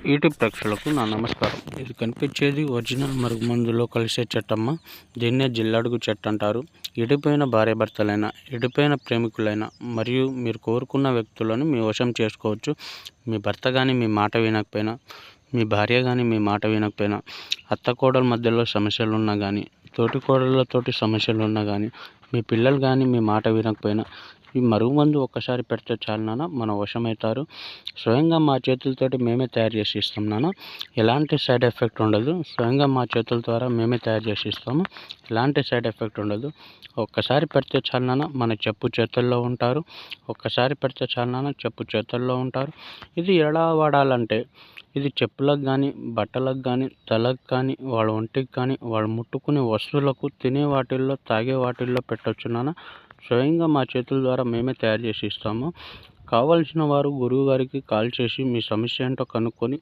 YouTube ప్రేక్షకులకు నా నమస్కారం. ఇది కనిపించేది ఒరిజినల్ మరుగుమందులో కలిసే చెట్టమ్మ. దీన్నే జిల్లడుగు చెట్టు అంటారు. ఎడిపోయిన భార్యాభర్తలైన, ఎడిపోయిన ప్రేమికులైన మరియు మీరు కోరుకున్న వ్యక్తులను మీ వశం చేసుకోవచ్చు. మీ భర్త కానీ మీ మాట వినకపోయినా, మీ భార్య కానీ మీ మాట వినకపోయినా, అత్త కోడల మధ్యలో సమస్యలు ఉన్నా కానీ, తోటి కోడళ్ళతోటి సమస్యలు ఉన్నా కానీ, మీ పిల్లలు కానీ మీ మాట వినకపోయినా, ఈ మరుగుమందు ఒక్కసారి పెడితే చాలు నాన్న మన వశమవుతారు. స్వయంగా మా చేతులతోటి మేమే తయారు చేసి ఇస్తాం నాన్న. ఎలాంటి సైడ్ ఎఫెక్ట్ ఉండదు. స్వయంగా మా చేతుల ద్వారా మేమే తయారు చేసి ఇస్తాము. ఎలాంటి సైడ్ ఎఫెక్ట్ ఉండదు. ఒక్కసారి పెడితే చాలు నాన్న మన చెప్పు చేతుల్లో ఉంటారు. ఒక్కసారి పెడితే చాలు నాన్న చెప్పు చేతుల్లో ఉంటారు. ఇది ఎలా వాడాలంటే, ఇది చెప్పులకు కానీ, బట్టలకు కానీ, తలకు కానీ, వాళ్ళ ఒంటికి కానీ, వాళ్ళు ముట్టుకునే వస్తువులకు, తినే వాటిల్లో, తాగే వాటిల్లో పెట్టొచ్చు నాన్న. స్వయంగా మా చేతుల ద్వారా మేమే తయారు చేసి ఇస్తాము. కావాల్సిన వారు గురువు గారికి కాల్ చేసి మీ సమస్య ఏంటో కనుక్కొని